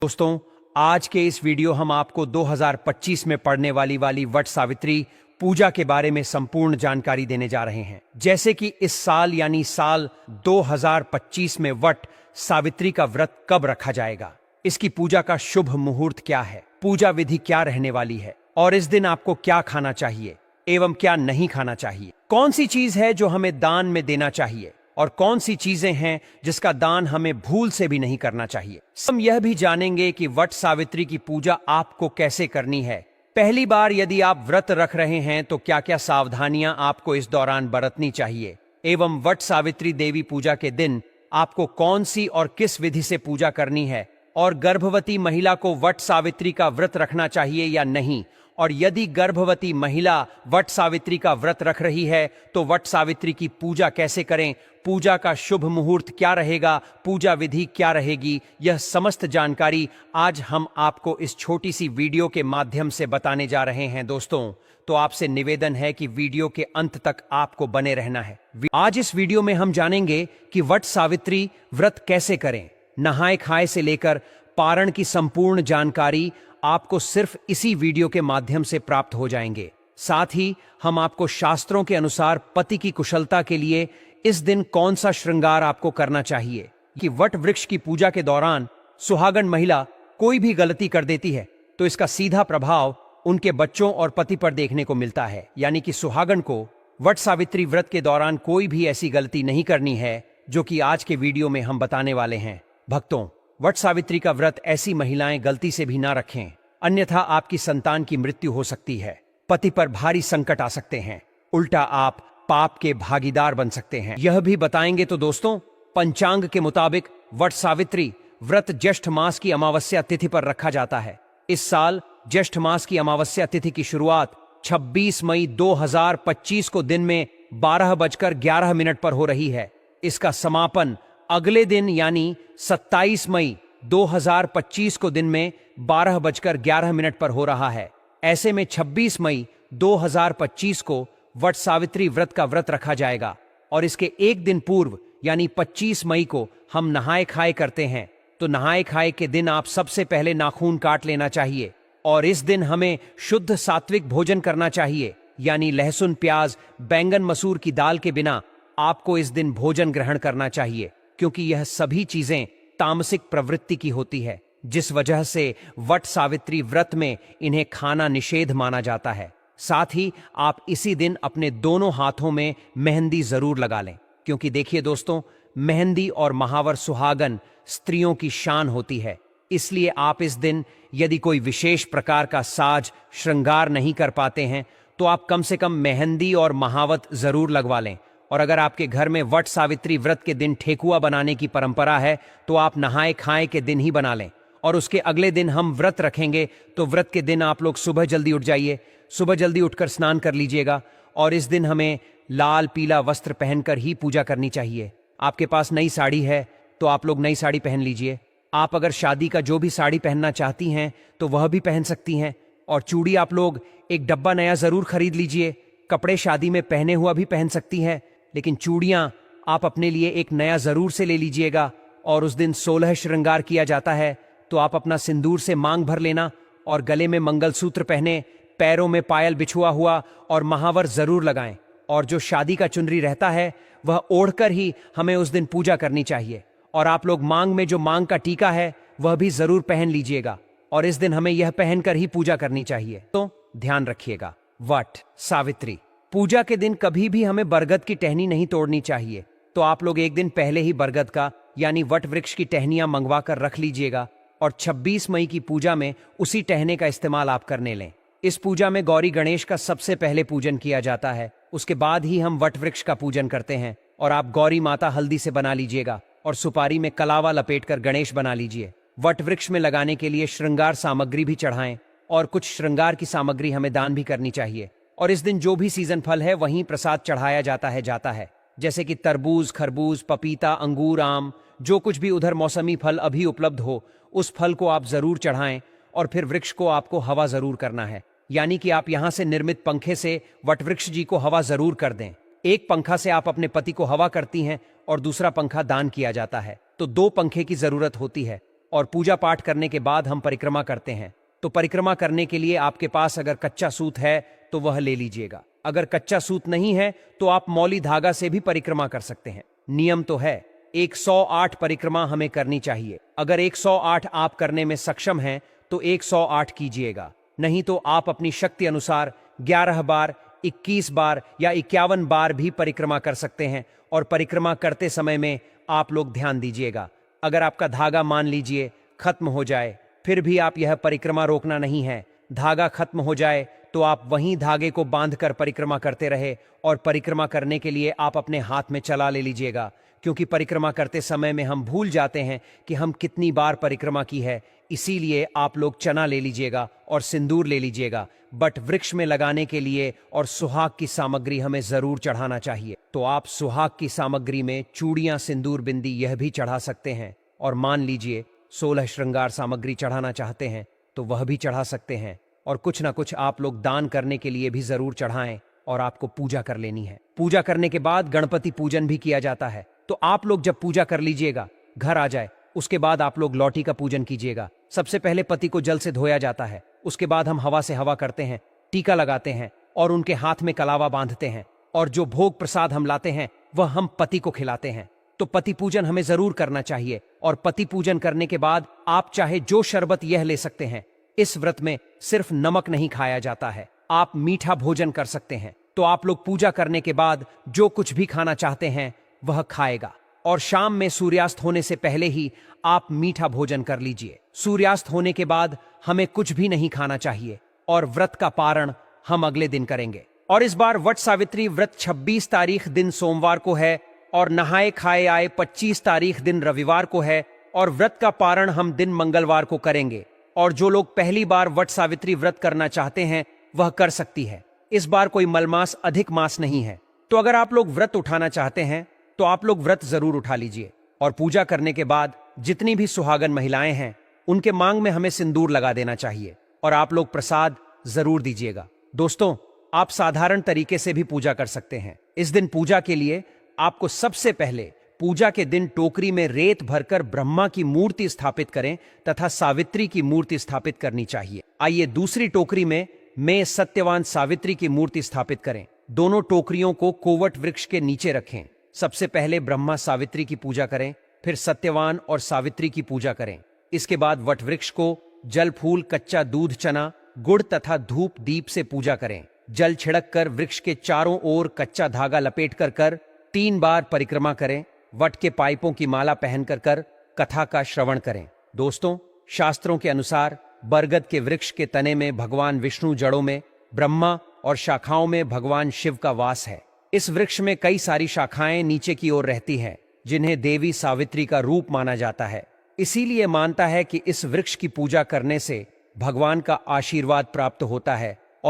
दोस्तों, आज के इस वीडियो हम आपको 2025 में पड़ने वाली वट सावित्री पूजा के बारे में संपूर्ण जानकारी देने जा रहे हैं। जैसे कि इस साल यानी साल 2025 में वट सावित्री का व्रत कब रखा जाएगा, इसकी पूजा का शुभ मुहूर्त क्या है, पूजा विधि क्या रहने वाली है और इस दिन आपको क्या खाना चाहिए एवं क्या नहीं खाना चाहिए, कौन सी चीज है जो हमें दान में देना चाहिए और कौन सी चीजें हैं जिसका दान हमें भूल से भी नहीं करना चाहिए। हम यह भी जानेंगे कि वट सावित्री की पूजा आपको कैसे करनी है। पहली बार यदि आप व्रत रख रहे हैं तो क्या क्या सावधानियां आपको इस दौरान बरतनी चाहिए एवं वट सावित्री देवी पूजा के दिन आपको कौन सी और किस विधि से पूजा करनी है और गर्भवती महिला को वट सावित्री का व्रत रखना चाहिए या नहीं, और यदि गर्भवती महिला वट सावित्री का व्रत रख रही है तो वट सावित्री की पूजा कैसे करें, पूजा का शुभ मुहूर्त क्या रहेगा, पूजा विधि क्या रहेगी, यह समस्त जानकारी आज हम आपको इस छोटी सी वीडियो के माध्यम से बताने जा रहे हैं। दोस्तों, तो आपसे निवेदन है कि वीडियो के अंत तक आपको बने रहना है। आज इस वीडियो में हम जानेंगे कि वट सावित्री व्रत कैसे करें, नहाए खाए से लेकर पारण की संपूर्ण जानकारी आपको सिर्फ इसी वीडियो के माध्यम से प्राप्त हो जाएंगे। साथ ही हम आपको शास्त्रों के अनुसार पति की कुशलता के लिए इस दिन कौन सा श्रृंगार आपको करना चाहिए कि वट वृक्ष की पूजा के दौरान सुहागन महिला कोई भी गलती कर देती है तो इसका सीधा प्रभाव उनके बच्चों और पति पर देखने को मिलता है। यानी कि सुहागन को वट सावित्री व्रत के दौरान कोई भी ऐसी गलती नहीं करनी है जो कि आज के वीडियो में हम बताने वाले हैं। भक्तों, वट सावित्री का व्रत ऐसी महिलाएं गलती से भी ना रखें, अन्यथा आपकी संतान की मृत्यु हो सकती है, पति पर भारी संकट आ सकते हैं, उल्टा आप पाप के भागीदार बन सकते हैं। यह भी बताएंगे। तो दोस्तों, पंचांग के मुताबिक वट सावित्री व्रत ज्येष्ठ मास की अमावस्या तिथि पर रखा जाता है। इस साल ज्येष्ठ मास की अमावस्या तिथि की शुरुआत 26 मई 2025 को दिन में 12:11 पर हो रही है। इसका समापन अगले दिन यानी 27 मई 2025 को दिन में 12:11 पर हो रहा है। ऐसे में 26 मई 2025 को वट सावित्री व्रत का व्रत रखा जाएगा और इसके एक दिन पूर्व यानी 25 मई को हम नहाए खाए करते हैं। तो नहाए खाए के दिन आप सबसे पहले नाखून काट लेना चाहिए और इस दिन हमें शुद्ध सात्विक भोजन करना चाहिए, यानी लहसुन, प्याज, बैंगन, मसूर की दाल के बिना आपको इस दिन भोजन ग्रहण करना चाहिए, क्योंकि यह सभी चीजें तामसिक प्रवृत्ति की होती है, जिस वजह से वट सावित्री व्रत में इन्हें खाना निषेध माना जाता है। साथ ही आप इसी दिन अपने दोनों हाथों में मेहंदी जरूर लगा लें, क्योंकि देखिए दोस्तों, मेहंदी और महावर सुहागन स्त्रियों की शान होती है। इसलिए आप इस दिन यदि कोई विशेष प्रकार का साज श्रृंगार नहीं कर पाते हैं तो आप कम से कम मेहंदी और महावत जरूर लगवा लें। और अगर आपके घर में वट सावित्री व्रत के दिन ठेकुआ बनाने की परंपरा है तो आप नहाए खाए के दिन ही बना लें। और उसके अगले दिन हम व्रत रखेंगे तो व्रत के दिन आप लोग सुबह जल्दी उठ जाइए, सुबह जल्दी उठकर स्नान कर लीजिएगा और इस दिन हमें लाल पीला वस्त्र पहनकर ही पूजा करनी चाहिए। आपके पास नई साड़ी है तो आप लोग नई साड़ी पहन लीजिए। आप अगर शादी का जो भी साड़ी पहनना चाहती हैं तो वह भी पहन सकती हैं। और चूड़ी आप लोग एक डब्बा नया जरूर खरीद लीजिए। कपड़े शादी में पहने हुआ भी पहन सकती हैं, लेकिन चूड़ियां आप अपने लिए एक नया जरूर से ले लीजिएगा। और उस दिन 16 श्रृंगार किया जाता है तो आप अपना सिंदूर से मांग भर लेना और गले में मंगलसूत्र पहने, पैरों में पायल बिछुआ हुआ और महावर जरूर लगाएं। और जो शादी का चुनरी रहता है वह ओढ़कर ही हमें उस दिन पूजा करनी चाहिए। और आप लोग मांग में जो मांग का टीका है वह भी जरूर पहन लीजिएगा और इस दिन हमें यह पहनकर ही पूजा करनी चाहिए। तो ध्यान रखिएगा, वट सावित्री पूजा के दिन कभी भी हमें बरगद की टहनी नहीं तोड़नी चाहिए। तो आप लोग एक दिन पहले ही बरगद का यानी वट वृक्ष की टहनियां मंगवा कर रख लीजिएगा और 26 मई की पूजा में उसी टहने का इस्तेमाल आप करने लें। इस पूजा में गौरी गणेश का सबसे पहले पूजन किया जाता है, उसके बाद ही हम वट वृक्ष का पूजन करते हैं। और आप गौरी माता हल्दी से बना लीजिएगा और सुपारी में कलावा लपेटकर गणेश बना लीजिए। वट वृक्ष में लगाने के लिए श्रृंगार सामग्री भी चढ़ाएं और कुछ श्रृंगार की सामग्री हमें दान भी करनी चाहिए। और इस दिन जो भी सीजन फल है वहीं प्रसाद चढ़ाया जाता है, जैसे कि तरबूज, खरबूज, पपीता, अंगूर, आम, जो कुछ भी उधर मौसमी फल अभी उपलब्ध हो उस फल को आप जरूर चढ़ाएं। और फिर वृक्ष को आपको हवा जरूर करना है, यानी कि आप यहां से निर्मित पंखे से वट वृक्ष जी को हवा जरूर कर दें। एक पंखा से आप अपने पति को हवा करती हैं और दूसरा पंखा दान किया जाता है, तो 2 पंखे की जरूरत होती है। और पूजा पाठ करने के बाद हम परिक्रमा करते हैं। तो परिक्रमा करने के लिए आपके पास अगर कच्चा सूत है तो वह ले लीजिएगा। अगर कच्चा सूत नहीं है तो आप मौली धागा से भी परिक्रमा कर सकते हैं। नियम तो है 108 परिक्रमा हमें करनी चाहिए। अगर 108 आप करने में सक्षम हैं तो 108 कीजिएगा, नहीं तो आप अपनी शक्ति अनुसार 11 बार, 21 बार या 51 बार भी परिक्रमा कर सकते हैं। और परिक्रमा करते समय में आप लोग ध्यान दीजिएगा, अगर आपका धागा मान लीजिए खत्म हो जाए, फिर भी आप यह परिक्रमा रोकना नहीं है। धागा खत्म हो जाए तो आप वहीं धागे को बांधकर परिक्रमा करते रहे और परिक्रमा करने के लिए आप अपने हाथ में चला ले लीजिएगा, क्योंकि परिक्रमा करते समय में हम भूल जाते हैं कि हम कितनी बार परिक्रमा की है। इसीलिए आप लोग चना ले लीजिएगा और सिंदूर ले लीजिएगा। बट वृक्ष में लगाने के लिए और सुहाग की सामग्री हमें जरूर चढ़ाना चाहिए। तो आप सुहाग की सामग्री में चूड़ियां, सिंदूर, बिंदी यह भी चढ़ा सकते हैं। और मान लीजिए 16 श्रृंगार सामग्री चढ़ाना चाहते हैं तो वह भी चढ़ा सकते हैं। और कुछ ना कुछ आप लोग दान करने के लिए भी जरूर चढ़ाएं। और आपको पूजा कर लेनी है। पूजा करने के बाद गणपति पूजन भी किया जाता है। तो आप लोग जब पूजा कर लीजिएगा, घर आ जाए, उसके बाद आप लोग लौटी का पूजन कीजिएगा। सबसे पहले पति को जल से धोया जाता है, उसके बाद हम हवा से हवा करते हैं, टीका लगाते हैं और उनके हाथ में कलावा बांधते हैं। और जो भोग प्रसाद हम लाते हैं वह हम पति को खिलाते हैं। तो पति पूजन हमें जरूर करना चाहिए। और पति पूजन करने के बाद आप चाहे जो शरबत यह ले सकते हैं। इस व्रत में सिर्फ नमक नहीं खाया जाता है, आप मीठा भोजन कर सकते हैं। तो आप लोग पूजा करने के बाद जो कुछ भी खाना चाहते हैं वह खाएगा। और शाम में सूर्यास्त होने से पहले ही आप मीठा भोजन कर लीजिए। सूर्यास्त होने के बाद हमें कुछ भी नहीं खाना चाहिए। और व्रत का पारण हम अगले दिन करेंगे। और इस बार वट सावित्री व्रत 26 तारीख दिन सोमवार को है और नहाए खाए आए 25 तारीख दिन रविवार को है। और व्रत का पारण हम दिन मंगलवार को करेंगे। और जो लोग पहली बार वट सावित्री व्रत करना चाहते हैं वह कर सकती है। इस बार कोई मलमास अधिक मास नहीं है। तो अगर आप लोग व्रत उठाना चाहते हैं तो आप लोग व्रत जरूर उठा लीजिए। और पूजा करने के बाद जितनी भी सुहागन महिलाएं हैं उनके मांग में हमें सिंदूर लगा देना चाहिए। और आप लोग प्रसाद जरूर दीजिएगा। दोस्तों, आप साधारण तरीके से भी पूजा कर सकते हैं। इस दिन पूजा के लिए आपको सबसे पहले पूजा के दिन टोकरी में रेत भरकर ब्रह्मा की मूर्ति स्थापित करें तथा सावित्री की मूर्ति स्थापित करनी चाहिए। आइए दूसरी टोकरी में मैं सत्यवान सावित्री की मूर्ति स्थापित करें। दोनों टोकरियों को कोवट वृक्ष के नीचे रखें। सबसे पहले ब्रह्मा सावित्री की पूजा करें, फिर सत्यवान और सावित्री की पूजा करें। इसके बाद वट वृक्ष को जल, फूल, कच्चा दूध, चना, गुड़ तथा धूप दीप से पूजा करें। जल छिड़क कर वृक्ष के चारों ओर कच्चा धागा लपेट कर 3 बार परिक्रमा करें। वट के पाइपों की माला पहन कर कथा का श्रवण करें। दोस्तों, शास्त्रों के अनुसार बरगद के वृक्ष के तने में भगवान विष्णु, जड़ों में ब्रह्मा और शाखाओं में भगवान शिव का वास है। इस वृक्ष में कई सारी शाखाएं नीचे की ओर रहती हैं, जिन्हें देवी सावित्री का रूप माना जाता है। इसीलिए मानता है कि इस वृक्ष की पूजा करने से भगवान का आशीर्वाद प्राप्त होता है